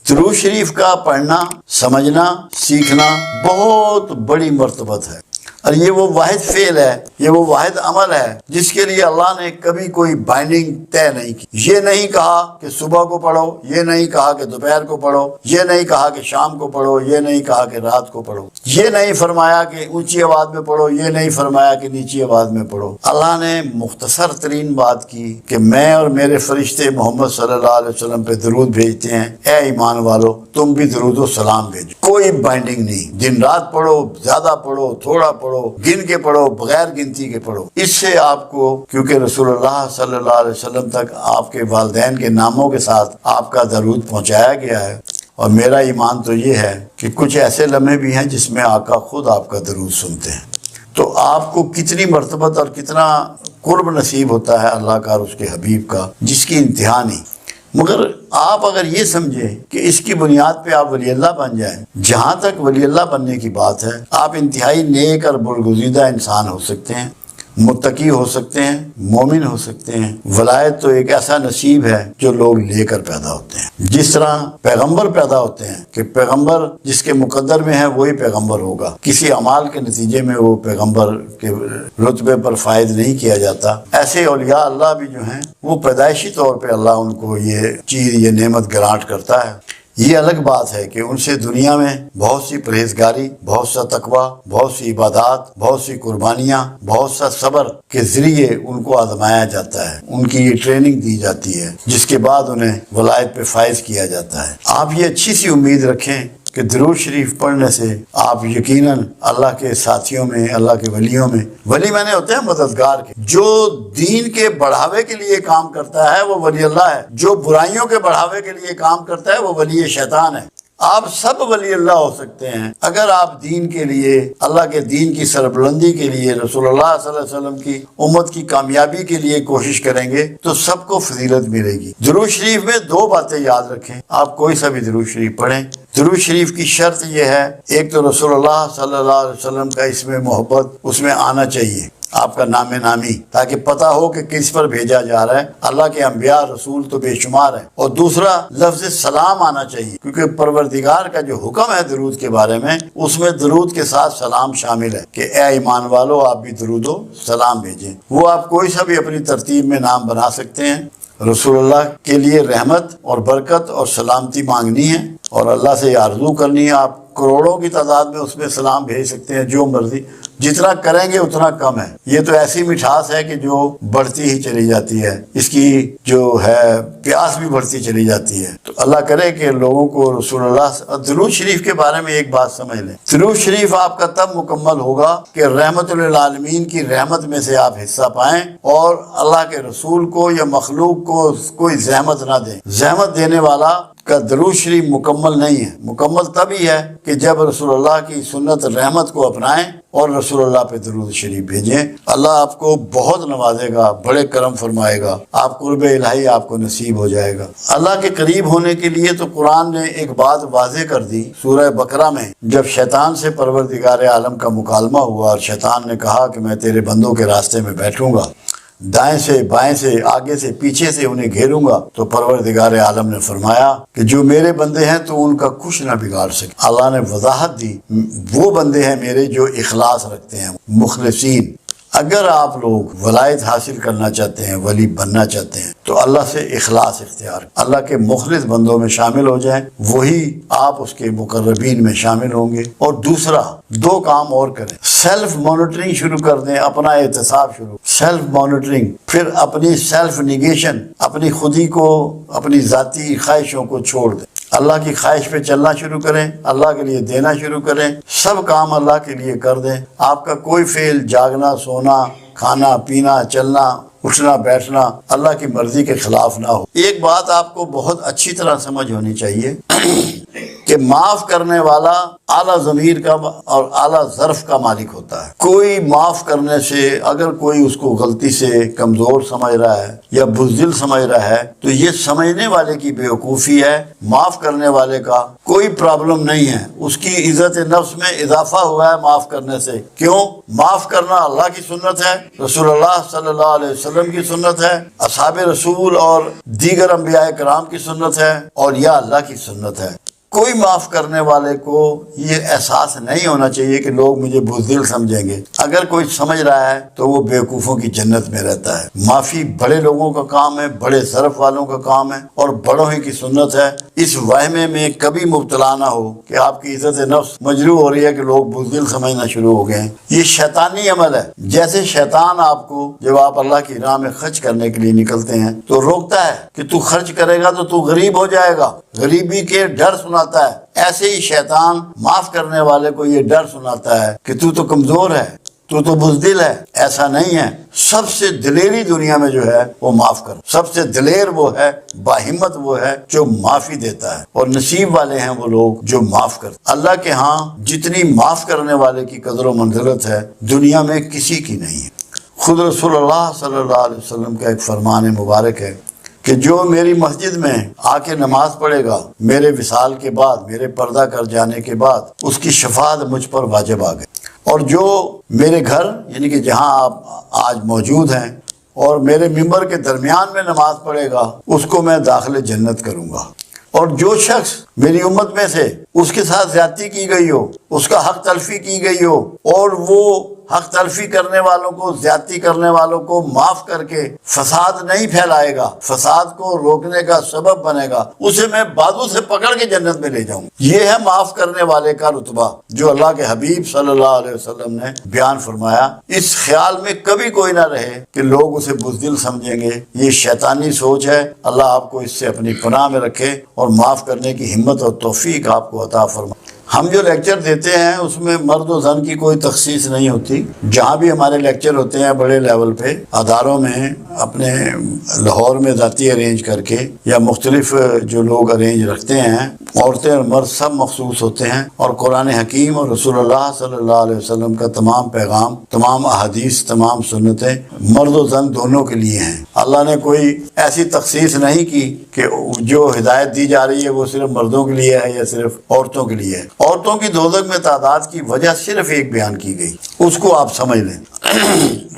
درود شریف کا پڑھنا، سمجھنا، سیکھنا بہت بڑی مرتبت ہے، اور یہ وہ واحد فعل ہے، یہ وہ واحد عمل ہے جس کے لیے اللہ نے کبھی کوئی بائنڈنگ طے نہیں کی۔ یہ نہیں کہا کہ صبح کو پڑھو، یہ نہیں کہا کہ دوپہر کو پڑھو، یہ نہیں کہا کہ شام کو پڑھو، یہ نہیں کہا کہ رات کو پڑھو، یہ نہیں فرمایا کہ اونچی آواز میں پڑھو، یہ نہیں فرمایا کہ نیچی آواز میں پڑھو۔ اللہ نے مختصر ترین بات کی کہ میں اور میرے فرشتے محمد صلی اللہ علیہ وسلم پہ درود بھیجتے ہیں، اے ایمان والو تم بھی درود و سلام بھیجو۔ کوئی بائنڈنگ نہیں، دن رات پڑھو، زیادہ پڑھو، تھوڑا پڑھو، گن کے پڑھو، بغیر گنتی کے پڑھو۔ اس سے آپ کو، کیونکہ رسول اللہ صلی اللہ علیہ وسلم تک آپ کے والدین کے ناموں کے ساتھ آپ کا درود پہنچایا گیا ہے، اور میرا ایمان تو یہ ہے کہ کچھ ایسے لمحے بھی ہیں جس میں آقا خود آپ کا درود سنتے ہیں۔ تو آپ کو کتنی مرتبت اور کتنا قرب نصیب ہوتا ہے اللہ کا اور اس کے حبیب کا، جس کی انتہا نہیں۔ مگر آپ اگر یہ سمجھیں کہ اس کی بنیاد پہ آپ ولی اللہ بن جائیں، جہاں تک ولی اللہ بننے کی بات ہے، آپ انتہائی نیک اور برگزیدہ انسان ہو سکتے ہیں، متقی ہو سکتے ہیں، مومن ہو سکتے ہیں۔ ولایت تو ایک ایسا نصیب ہے جو لوگ لے کر پیدا ہوتے ہیں، جس طرح پیغمبر پیدا ہوتے ہیں کہ پیغمبر جس کے مقدر میں ہے وہی پیغمبر ہوگا، کسی اعمال کے نتیجے میں وہ پیغمبر کے رتبے پر فائد نہیں کیا جاتا۔ ایسے اولیاء اللہ بھی جو ہیں وہ پیدائشی طور پہ اللہ ان کو یہ چیز، یہ نعمت گرانٹ کرتا ہے۔ یہ الگ بات ہے کہ ان سے دنیا میں بہت سی پرہیزگاری، بہت سا تقویٰ، بہت سی عبادات، بہت سی قربانیاں، بہت سا صبر کے ذریعے ان کو آزمایا جاتا ہے، ان کی یہ ٹریننگ دی جاتی ہے، جس کے بعد انہیں ولایت پہ فائز کیا جاتا ہے۔ آپ یہ اچھی سی امید رکھیں کہ درود شریف پڑھنے سے آپ یقیناً اللہ کے ساتھیوں میں، اللہ کے ولیوں میں، ولی میں نے ہوتے ہیں مددگار کے، جو دین کے بڑھاوے کے لیے کام کرتا ہے وہ ولی اللہ ہے، جو برائیوں کے بڑھاوے کے لیے کام کرتا ہے وہ ولی شیطان ہے۔ آپ سب ولی اللہ ہو سکتے ہیں اگر آپ دین کے لیے، اللہ کے دین کی سربلندی کے لیے، رسول اللہ صلی اللہ علیہ وسلم کی امت کی کامیابی کے لیے کوشش کریں گے تو سب کو فضیلت ملے گی۔ درود شریف میں دو باتیں یاد رکھیں، آپ کوئی سا بھی درود شریف پڑھیں، درود شریف کی شرط یہ ہے، ایک تو رسول اللہ صلی اللہ علیہ وسلم کا اس میں محبت اس میں آنا چاہیے، آپ کا نام نامی، تاکہ پتہ ہو کہ کس پر بھیجا جا رہا ہے۔ اللہ کے انبیاء رسول تو بے شمار ہیں۔ اور دوسرا لفظ سلام آنا چاہیے، کیونکہ پروردگار کا جو حکم ہے درود کے بارے میں، اس میں درود کے ساتھ سلام شامل ہے کہ اے ایمان والو آپ بھی درود و سلام بھیجیں۔ وہ آپ کوئی سا بھی اپنی ترتیب میں نام بنا سکتے ہیں۔ رسول اللہ کے لیے رحمت اور برکت اور سلامتی مانگنی ہے، اور اللہ سے یہ آرزو کرنی ہے۔ آپ کروڑوں کی تعداد میں اس میں سلام بھیج سکتے ہیں، جو مرضی، جتنا کریں گے اتنا کم ہے۔ یہ تو ایسی مٹھاس ہے کہ جو بڑھتی ہی چلی جاتی ہے، اس کی جو ہے پیاس بھی بڑھتی چلی جاتی ہے۔ تو اللہ کرے کہ لوگوں کو رسول اللہ، درود شریف کے بارے میں ایک بات سمجھ لیں، درود شریف آپ کا تب مکمل ہوگا کہ رحمت للعالمین کی رحمت میں سے آپ حصہ پائیں، اور اللہ کے رسول کو یا مخلوق کو کوئی زحمت نہ دیں۔ زحمت دینے والا کا درود شریف مکمل نہیں ہے۔ مکمل تبھی ہے کہ جب رسول اللہ کی سنت رحمت کو اپنائیں اور رسول اللہ پہ درود شریف بھیجیں۔ اللہ آپ کو بہت نوازے گا، بڑے کرم فرمائے گا، آپ قرب الہی آپ کو نصیب ہو جائے گا۔ اللہ کے قریب ہونے کے لیے تو قرآن نے ایک بات واضح کر دی سورہ بقرہ میں، جب شیطان سے پروردگار عالم کا مکالمہ ہوا اور شیطان نے کہا کہ میں تیرے بندوں کے راستے میں بیٹھوں گا، دائیں سے بائیں سے آگے سے پیچھے سے انہیں گھیروں گا، تو پروردگار عالم نے فرمایا کہ جو میرے بندے ہیں تو ان کا کچھ نہ بگاڑ سکے۔ اللہ نے وضاحت دی، وہ بندے ہیں میرے جو اخلاص رکھتے ہیں، مخلصین۔ اگر آپ لوگ ولایت حاصل کرنا چاہتے ہیں، ولی بننا چاہتے ہیں، تو اللہ سے اخلاص اختیار، اللہ کے مخلص بندوں میں شامل ہو جائیں، وہی آپ اس کے مقربین میں شامل ہوں گے۔ اور دوسرا، دو کام اور کریں، سیلف مانیٹرنگ شروع کر دیں، اپنا احتساب شروع، سیلف مانیٹرنگ، پھر اپنی سیلف نیگیشن، اپنی خودی کو، اپنی ذاتی خواہشوں کو چھوڑ دیں، اللہ کی خواہش پہ چلنا شروع کریں، اللہ کے لیے دینا شروع کریں، سب کام اللہ کے لیے کر دیں۔ آپ کا کوئی فعل، جاگنا، سونا، کھانا پینا، چلنا، اٹھنا بیٹھنا اللہ کی مرضی کے خلاف نہ ہو۔ ایک بات آپ کو بہت اچھی طرح سمجھ ہونی چاہیے کہ کہ معاف کرنے والا اعلیٰ ضمیر کا اور اعلیٰ ظرف کا مالک ہوتا ہے۔ کوئی معاف کرنے سے اگر کوئی اس کو غلطی سے کمزور سمجھ رہا ہے یا بزدل سمجھ رہا ہے تو یہ سمجھنے والے کی بیوقوفی ہے۔ معاف کرنے والے کا کوئی پرابلم نہیں ہے، اس کی عزت نفس میں اضافہ ہوا ہے معاف کرنے سے۔ کیوں؟ معاف کرنا اللہ کی سنت ہے، رسول اللہ صلی اللہ علیہ وسلم کی سنت ہے، اصحاب رسول اور دیگر انبیاء کرام کی سنت ہے، اور یا اللہ کی سنت ہے۔ کوئی معاف کرنے والے کو یہ احساس نہیں ہونا چاہیے کہ لوگ مجھے بزدل سمجھیں گے۔ اگر کوئی سمجھ رہا ہے تو وہ بیوقوفوں کی جنت میں رہتا ہے۔ معافی بڑے لوگوں کا کام ہے، بڑے ظرف والوں کا کام ہے اور بڑوں ہی کی سنت ہے۔ اس وہمے میں کبھی مبتلا نہ ہو کہ آپ کی عزت نفس مجروح ہو رہی ہے کہ لوگ بزدل سمجھنا شروع ہو گئے ہیں۔ یہ شیطانی عمل ہے۔ جیسے شیطان آپ کو جب آپ اللہ کی راہ میں خرچ کرنے کے لیے نکلتے ہیں تو روکتا ہے کہ تو خرچ کرے گا تو غریب ہو جائے گا، غریبی کے ڈر سناتا ہے، ایسے ہی شیطان معاف کرنے والے کو یہ ڈر سناتا ہے کہ تو کمزور ہے، تو بزدل ہے۔ ایسا نہیں ہے۔ سب سے دلیری دنیا میں جو ہے وہ معاف کر، سب سے دلیر وہ ہے، باہمت وہ ہے جو معافی دیتا ہے، اور نصیب والے ہیں وہ لوگ جو معاف کرتے۔ اللہ کے ہاں جتنی معاف کرنے والے کی قدر و منزلت ہے دنیا میں کسی کی نہیں ہے۔ خود رسول اللہ صلی اللہ علیہ وسلم کا ایک فرمان مبارک ہے کہ جو میری مسجد میں آ کے نماز پڑھے گا میرے وصال کے بعد، میرے پردہ کر جانے کے بعد، اس کی شفاعت مجھ پر واجب آ گئی، اور جو میرے گھر یعنی کہ جہاں آپ آج موجود ہیں اور میرے ممبر کے درمیان میں نماز پڑھے گا اس کو میں داخل جنت کروں گا، اور جو شخص میری امت میں سے اس کے ساتھ زیادتی کی گئی ہو، اس کا حق تلفی کی گئی ہو، اور وہ حق تلفی کرنے والوں کو، زیادتی کرنے والوں کو معاف کر کے فساد نہیں پھیلائے گا، فساد کو روکنے کا سبب بنے گا، اسے میں بازو سے پکڑ کے جنت میں لے جاؤں۔ یہ ہے معاف کرنے والے کا رتبہ جو اللہ کے حبیب صلی اللہ علیہ وسلم نے بیان فرمایا۔ اس خیال میں کبھی کوئی نہ رہے کہ لوگ اسے بزدل سمجھیں گے، یہ شیطانی سوچ ہے۔ اللہ آپ کو اس سے اپنی پناہ میں رکھے اور معاف کرنے کی ہمت اور توفیق آپ کو عطا فرمائے۔ ہم جو لیکچر دیتے ہیں اس میں مرد و زن کی کوئی تخصیص نہیں ہوتی۔ جہاں بھی ہمارے لیکچر ہوتے ہیں بڑے لیول پہ اداروں میں، اپنے لاہور میں ذاتی ارینج کر کے یا مختلف جو لوگ ارینج رکھتے ہیں، عورتیں اور مرد سب مخصوص ہوتے ہیں، اور قرآن حکیم اور رسول اللہ صلی اللہ علیہ وسلم کا تمام پیغام، تمام احادیث، تمام سنتیں مرد و زن دونوں کے لیے ہیں۔ اللہ نے کوئی ایسی تخصیص نہیں کی کہ جو ہدایت دی جا رہی ہے وہ صرف مردوں کے لیے ہے یا صرف عورتوں کے لیے ہے۔ عورتوں کی دوزخ میں تعداد کی وجہ صرف ایک بیان کی گئی، اس کو آپ سمجھ لیں۔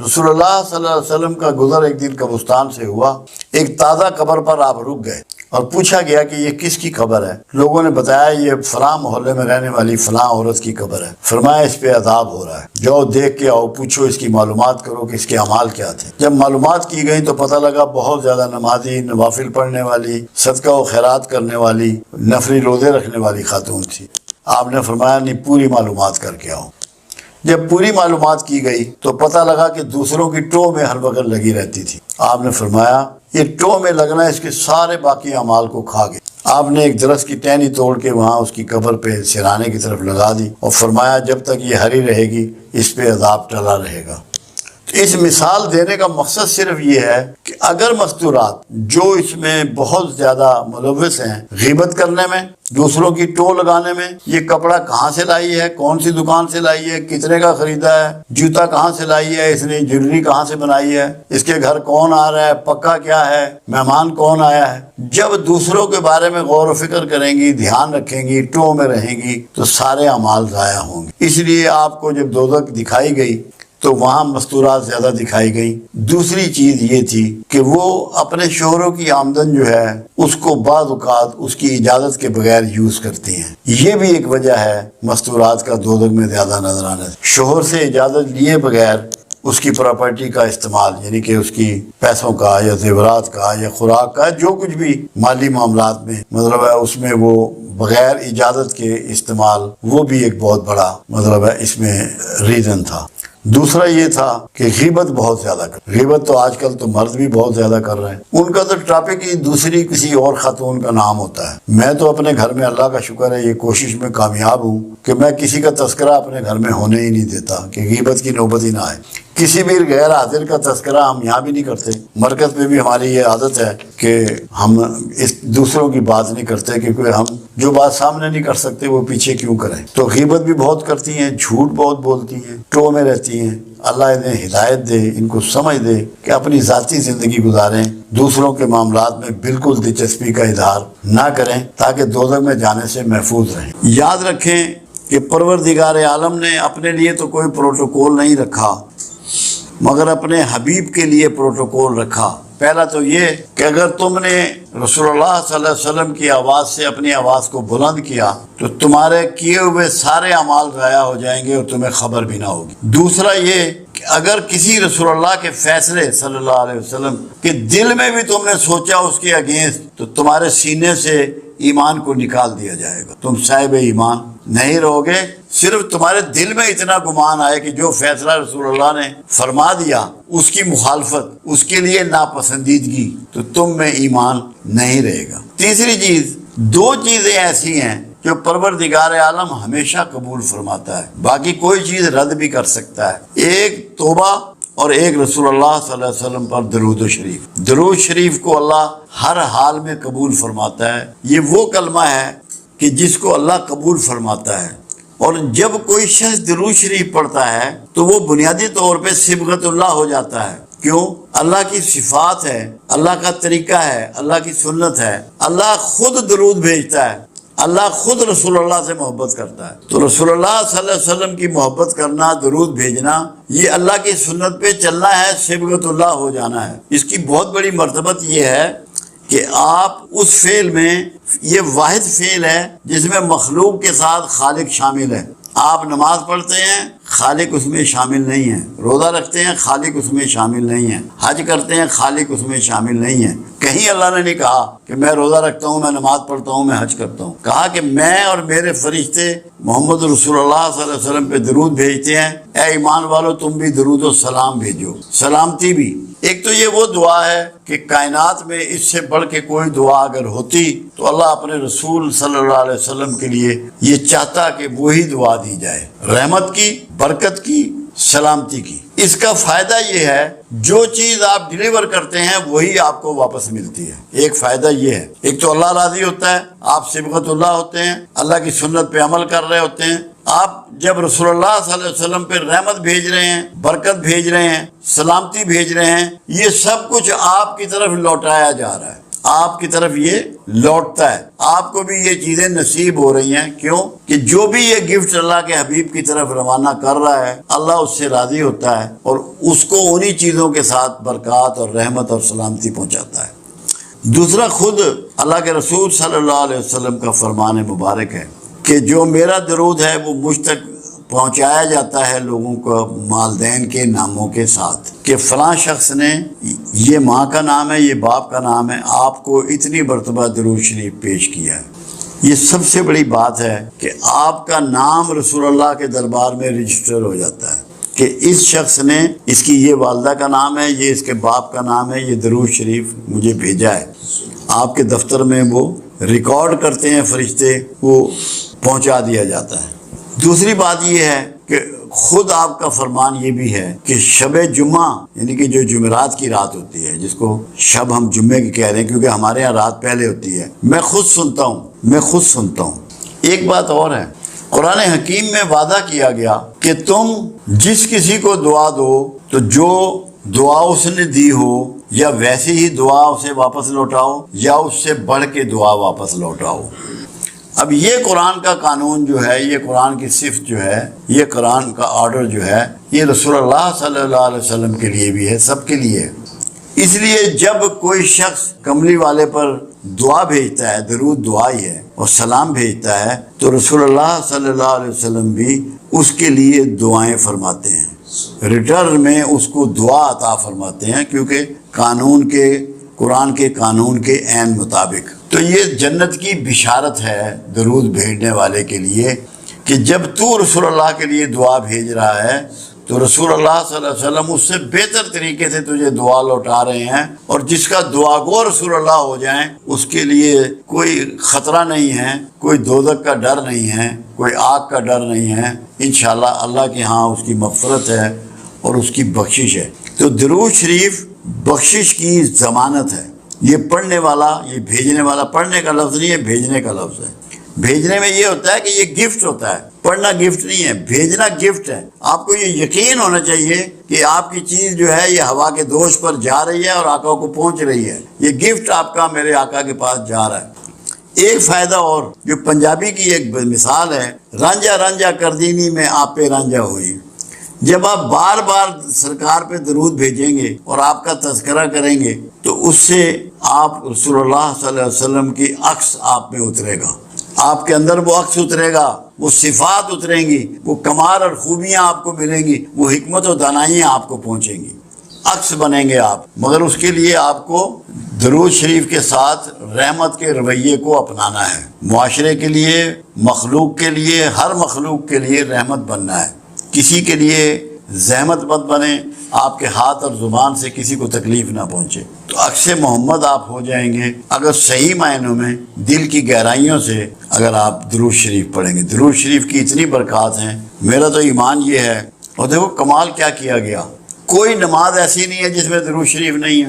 رسول اللہ صلی اللہ علیہ وسلم کا گزر ایک دن قبرستان سے ہوا، ایک تازہ قبر پر آپ رک گئے اور پوچھا گیا کہ یہ کس کی قبر ہے؟ لوگوں نے بتایا یہ فلاں محلے میں رہنے والی فلاں عورت کی قبر ہے۔ فرمایا اس پہ عذاب ہو رہا ہے، جاؤ دیکھ کے آؤ، پوچھو اس کی معلومات کرو کہ اس کے اعمال کیا تھے۔ جب معلومات کی گئی تو پتہ لگا بہت زیادہ نمازی، نوافل پڑھنے والی، صدقہ و خیرات کرنے والی، نفلی روزے رکھنے والی خاتون تھی۔ آپ نے فرمایا نہیں، پوری معلومات کر کے آؤ۔ جب پوری معلومات کی گئی تو پتہ لگا کہ دوسروں کی ٹو میں ہر وقت لگی رہتی تھی۔ آپ نے فرمایا یہ ٹو میں لگنا اس کے سارے باقی اعمال کو کھا گئے۔ آپ نے ایک درخت کی ٹہنی توڑ کے وہاں اس کی قبر پہ سرانے کی طرف لگا دی اور فرمایا جب تک یہ ہری رہے گی اس پہ عذاب ٹلا رہے گا۔ اس مثال دینے کا مقصد صرف یہ ہے کہ اگر مستورات جو اس میں بہت زیادہ ملوث ہیں غیبت کرنے میں، دوسروں کی ٹو لگانے میں، یہ کپڑا کہاں سے لائی ہے، کون سی دکان سے لائی ہے، کتنے کا خریدا ہے، جوتا کہاں سے لائی ہے، اس نے جویلری کہاں سے بنائی ہے، اس کے گھر کون آ رہا ہے، پکا کیا ہے، مہمان کون آیا ہے، جب دوسروں کے بارے میں غور و فکر کریں گی، دھیان رکھیں گی، ٹو میں رہیں گی تو سارے اعمال ضائع ہوں گے۔ اس لیے آپ کو جب دوزخ دکھائی گئی تو وہاں مستورات زیادہ دکھائی گئی۔ دوسری چیز یہ تھی کہ وہ اپنے شوہروں کی آمدن جو ہے اس کو بعض اوقات اس کی اجازت کے بغیر یوز کرتی ہیں۔ یہ بھی ایک وجہ ہے مستورات کا دوزخ میں زیادہ نظر آنا۔ شوہر سے اجازت لیے بغیر اس کی پراپرٹی کا استعمال، یعنی کہ اس کی پیسوں کا یا زیورات کا یا خوراک کا، جو کچھ بھی مالی معاملات میں مطلب ہے اس میں وہ بغیر اجازت کے استعمال، وہ بھی ایک بہت بڑا مطلب ہے اس میں ریزن تھا۔ دوسرا یہ تھا کہ غیبت بہت زیادہ غیبت تو آج کل تو مرد بھی بہت زیادہ کر رہے ہیں۔ ان کا تو ٹاپک ہی دوسری کسی اور خاتون کا نام ہوتا ہے۔ میں تو اپنے گھر میں اللہ کا شکر ہے یہ کوشش میں کامیاب ہوں کہ میں کسی کا تذکرہ اپنے گھر میں ہونے ہی نہیں دیتا کہ غیبت کی نوبت ہی نہ آئے۔ کسی بھی غیر حاضر کا تذکرہ ہم یہاں بھی نہیں کرتے، مرکز میں بھی ہماری یہ عادت ہے کہ ہم اس دوسروں کی بات نہیں کرتے، کیونکہ ہم جو بات سامنے نہیں کر سکتے وہ پیچھے کیوں کریں۔ تو غیبت بھی بہت کرتی ہیں، جھوٹ بہت بولتی ہیں، ٹو میں رہتی ہیں۔ اللہ انہیں ہدایت دے، ان کو سمجھ دے کہ اپنی ذاتی زندگی گزاریں، دوسروں کے معاملات میں بالکل دلچسپی کا اظہار نہ کریں تاکہ دوزخ میں جانے سے محفوظ رہیں۔ یاد رکھیں کہ پروردگار عالم نے اپنے لیے تو کوئی پروٹوکول نہیں رکھا، مگر اپنے حبیب کے لیے پروٹوکول رکھا۔ پہلا تو یہ کہ اگر تم نے رسول اللہ صلی اللہ علیہ وسلم کی آواز سے اپنی آواز کو بلند کیا تو تمہارے کیے ہوئے سارے اعمال ضائع ہو جائیں گے اور تمہیں خبر بھی نہ ہوگی۔ دوسرا یہ کہ اگر کسی رسول اللہ کے فیصلے صلی اللہ علیہ وسلم کے دل میں بھی تم نے سوچا اس کے اگینسٹ، تو تمہارے سینے سے ایمان کو نکال دیا جائے گا، تم صاحب ایمان نہیں رہو گے۔ صرف تمہارے دل میں اتنا گمان آئے کہ جو فیصلہ رسول اللہ نے فرما دیا اس کی مخالفت، اس کے لیے ناپسندیدگی، تو تم میں ایمان نہیں رہے گا۔ تیسری چیز، دو چیزیں ایسی ہیں جو پروردگار عالم ہمیشہ قبول فرماتا ہے، باقی کوئی چیز رد بھی کر سکتا ہے۔ ایک توبہ اور ایک رسول اللہ صلی اللہ علیہ وسلم پر درود و شریف۔ درود شریف کو اللہ ہر حال میں قبول فرماتا ہے۔ یہ وہ کلمہ ہے کہ جس کو اللہ قبول فرماتا ہے، اور جب کوئی شخص درود شریف پڑھتا ہے تو وہ بنیادی طور پہ صبغت اللہ ہو جاتا ہے۔ کیوں؟ اللہ کی صفات ہے، اللہ کا طریقہ ہے، اللہ کی سنت ہے۔ اللہ خود درود بھیجتا ہے، اللہ خود رسول اللہ سے محبت کرتا ہے۔ تو رسول اللہ صلی اللہ علیہ وسلم کی محبت کرنا، درود بھیجنا، یہ اللہ کی سنت پہ چلنا ہے، صبغت اللہ ہو جانا ہے۔ اس کی بہت بڑی مرتبت یہ ہے کہ آپ اس فعل میں، یہ واحد فعل ہے جس میں مخلوق کے ساتھ خالق شامل ہے۔ آپ نماز پڑھتے ہیں، خالق اس میں شامل نہیں ہے۔ روزہ رکھتے ہیں، خالق اس میں شامل نہیں ہے۔ حج کرتے ہیں، خالق اس میں شامل نہیں ہے۔ کہیں اللہ نے نہیں کہا کہ میں روزہ رکھتا ہوں، میں نماز پڑھتا ہوں، میں حج کرتا ہوں۔ کہا کہ میں اور میرے فرشتے محمد رسول اللہ صلی اللہ علیہ وسلم پہ درود بھیجتے ہیں، اے ایمان والو تم بھی درود و سلام بھیجو، سلامتی بھی۔ ایک تو یہ وہ دعا ہے کہ کائنات میں اس سے بڑھ کے کوئی دعا اگر ہوتی تو اللہ اپنے رسول صلی اللہ علیہ وسلم کے لیے یہ چاہتا کہ وہی دعا دی جائے، رحمت کی، برکت کی، سلامتی کی۔ اس کا فائدہ یہ ہے جو چیز آپ ڈیلیور کرتے ہیں وہی آپ کو واپس ملتی ہے۔ ایک فائدہ یہ ہے، ایک تو اللہ راضی ہوتا ہے، آپ صبغت اللہ ہوتے ہیں، اللہ کی سنت پہ عمل کر رہے ہوتے ہیں۔ آپ جب رسول اللہ صلی اللہ علیہ وسلم پہ رحمت بھیج رہے ہیں، برکت بھیج رہے ہیں، سلامتی بھیج رہے ہیں، یہ سب کچھ آپ کی طرف لوٹایا جا رہا ہے، آپ کی طرف یہ لوٹتا ہے۔ آپ کو بھی یہ چیزیں نصیب ہو رہی ہیں۔ کیوں؟ کہ جو بھی یہ گفٹ اللہ کے حبیب کی طرف روانہ کر رہا ہے، اللہ اس سے راضی ہوتا ہے اور اس کو انہی چیزوں کے ساتھ برکات اور رحمت اور سلامتی پہنچاتا ہے۔ دوسرا، خود اللہ کے رسول صلی اللہ علیہ وسلم کا فرمان مبارک ہے کہ جو میرا درود ہے وہ مجھ تک پہنچایا جاتا ہے لوگوں کو والدین کے ناموں کے ساتھ، کہ فلاں شخص نے، یہ ماں کا نام ہے، یہ باپ کا نام ہے، آپ کو اتنی مرتبہ درود شریف پیش کیا ہے۔ یہ سب سے بڑی بات ہے کہ آپ کا نام رسول اللہ کے دربار میں رجسٹر ہو جاتا ہے کہ اس شخص نے، اس کی یہ والدہ کا نام ہے، یہ اس کے باپ کا نام ہے، یہ درود شریف مجھے بھیجا ہے۔ آپ کے دفتر میں وہ ریکارڈ کرتے ہیں فرشتے، وہ پہنچا دیا جاتا ہے۔ دوسری بات یہ ہے کہ خود آپ کا فرمان یہ بھی ہے کہ شب جمعہ، یعنی کہ جو جمعرات کی رات ہوتی ہے، جس کو شب ہم جمعے کی کہہ رہے ہیں کیونکہ ہمارے یہاں رات پہلے ہوتی ہے، میں خود سنتا ہوں۔ ایک بات اور ہے، قرآن حکیم میں وعدہ کیا گیا کہ تم جس کسی کو دعا دو تو جو دعا اس نے دی ہو یا ویسی ہی دعا اسے واپس لوٹاؤ یا اس سے بڑھ کے دعا واپس لوٹاؤ۔ اب یہ قرآن کا قانون جو ہے، یہ قرآن کی صفت جو ہے، یہ قرآن کا آرڈر جو ہے، یہ رسول اللہ صلی اللہ علیہ وسلم کے لیے بھی ہے، سب کے لیے۔ اس لیے جب کوئی شخص کملی والے پر دعا بھیجتا ہے، درود دعا ہی ہے، اور سلام بھیجتا ہے، تو رسول اللہ صلی اللہ علیہ وسلم بھی اس کے لیے دعائیں فرماتے ہیں، ریٹرن میں اس کو دعا عطا فرماتے ہیں، کیونکہ قرآن کے قانون کے عین مطابق۔ تو یہ جنت کی بشارت ہے درود بھیجنے والے کے لیے کہ جب تو رسول اللہ کے لیے دعا بھیج رہا ہے تو رسول اللہ صلی اللہ علیہ وسلم اس سے بہتر طریقے سے تجھے دعا لوٹا رہے ہیں، اور جس کا دعا گو رسول اللہ ہو جائیں اس کے لیے کوئی خطرہ نہیں ہے، کوئی دوزخ کا ڈر نہیں ہے، کوئی آگ کا ڈر نہیں ہے۔ انشاءاللہ اللہ کے ہاں اس کی مغفرت ہے اور اس کی بخشش ہے۔ تو درود شریف بخشش کی ضمانت ہے۔ یہ پڑھنے والا، یہ بھیجنے والا، پڑھنے کا لفظ نہیں ہے، بھیجنے کا لفظ ہے۔ بھیجنے میں یہ ہوتا ہے کہ یہ گفٹ ہوتا ہے، پڑھنا گفٹ نہیں ہے، بھیجنا گفٹ ہے۔ آپ کو یہ یقین ہونا چاہیے کہ آپ کی چیز جو ہے یہ ہوا کے دوش پر جا رہی ہے اور آقا کو پہنچ رہی ہے، یہ گفٹ آپ کا میرے آقا کے پاس جا رہا ہے۔ ایک فائدہ اور جو پنجابی کی ایک مثال ہے، رانجھا رانجھا کردینی میں آپ پہ رانجھا ہوئی۔ جب آپ بار بار سرکار پہ درود بھیجیں گے اور آپ کا تذکرہ کریں گے تو اس سے آپ رسول اللہ صلی اللہ علیہ وسلم کی عکس آپ میں اترے گا، آپ کے اندر وہ عکس اترے گا، وہ صفات اتریں گی، وہ کمال اور خوبیاں آپ کو ملیں گی، وہ حکمت و دانائیاں آپ کو پہنچیں گی، عکس بنیں گے آپ۔ مگر اس کے لیے آپ کو درود شریف کے ساتھ رحمت کے رویے کو اپنانا ہے۔ معاشرے کے لیے، مخلوق کے لیے، ہر مخلوق کے لیے رحمت بننا ہے۔ کسی کے لیے زحمت مت بنے، آپ کے ہاتھ اور زبان سے کسی کو تکلیف نہ پہنچے۔ تو عکس محمد آپ ہو جائیں گے اگر صحیح معنوں میں دل کی گہرائیوں سے اگر آپ درود شریف پڑھیں گے۔ درود شریف کی اتنی برکات ہیں، میرا تو ایمان یہ ہے۔ اور دیکھو کمال کیا کیا گیا، کوئی نماز ایسی نہیں ہے جس میں درود شریف نہیں ہے۔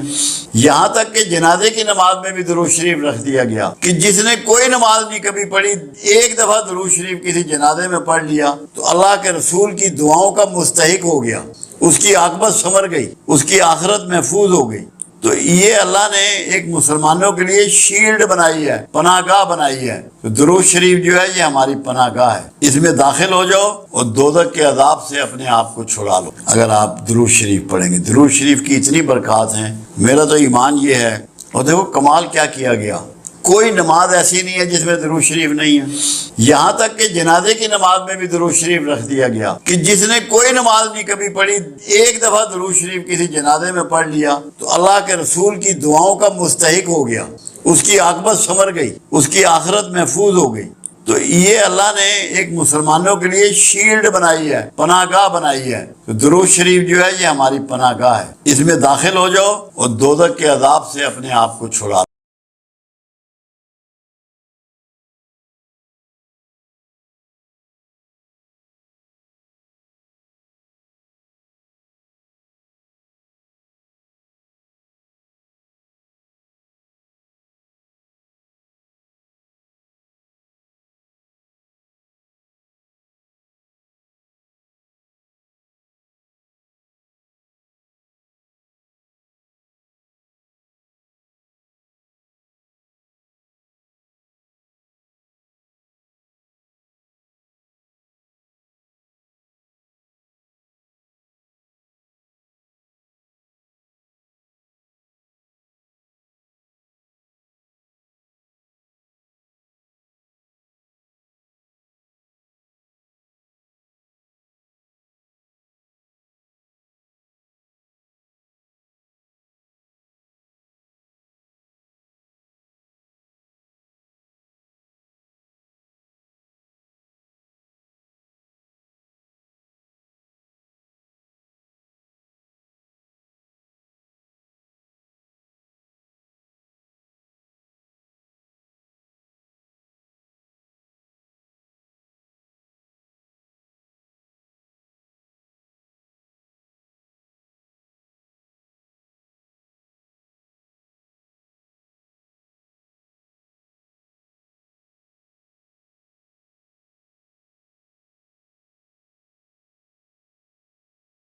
یہاں تک کہ جنازے کی نماز میں بھی درود شریف رکھ دیا گیا کہ جس نے کوئی نماز نہیں کبھی پڑھی، ایک دفعہ درود شریف کسی جنازے میں پڑھ لیا تو اللہ کے رسول کی دعاؤں کا مستحق ہو گیا، اس کی عاقبت سنور گئی، اس کی آخرت محفوظ ہو گئی۔ تو یہ اللہ نے ایک مسلمانوں کے لیے شیلڈ بنائی ہے، پناہ گاہ بنائی ہے۔ تو درود شریف جو ہے یہ ہماری پناہ گاہ ہے، اس میں داخل ہو جاؤ اور دوزخ کے عذاب سے اپنے آپ کو چھڑا لو اگر آپ درود شریف پڑھیں گے۔ درود شریف کی اتنی برکات ہیں، میرا تو ایمان یہ ہے۔ اور دیکھو کمال کیا کیا گیا، کوئی نماز ایسی نہیں ہے جس میں درود شریف نہیں ہے۔ یہاں تک کہ جنازے کی نماز میں بھی درود شریف رکھ دیا گیا کہ جس نے کوئی نماز نہیں کبھی پڑھی، ایک دفعہ درود شریف کسی جنازے میں پڑھ لیا تو اللہ کے رسول کی دعاؤں کا مستحق ہو گیا، اس کی عاقبت سنور گئی، اس کی آخرت محفوظ ہو گئی۔ تو یہ اللہ نے ایک مسلمانوں کے لیے شیلڈ بنائی ہے، پناہ گاہ بنائی ہے۔ تو درود شریف جو ہے یہ ہماری پناہ گاہ ہے، اس میں داخل ہو جاؤ اور دوزخ کے عذاب سے اپنے آپ کو چھڑا لو۔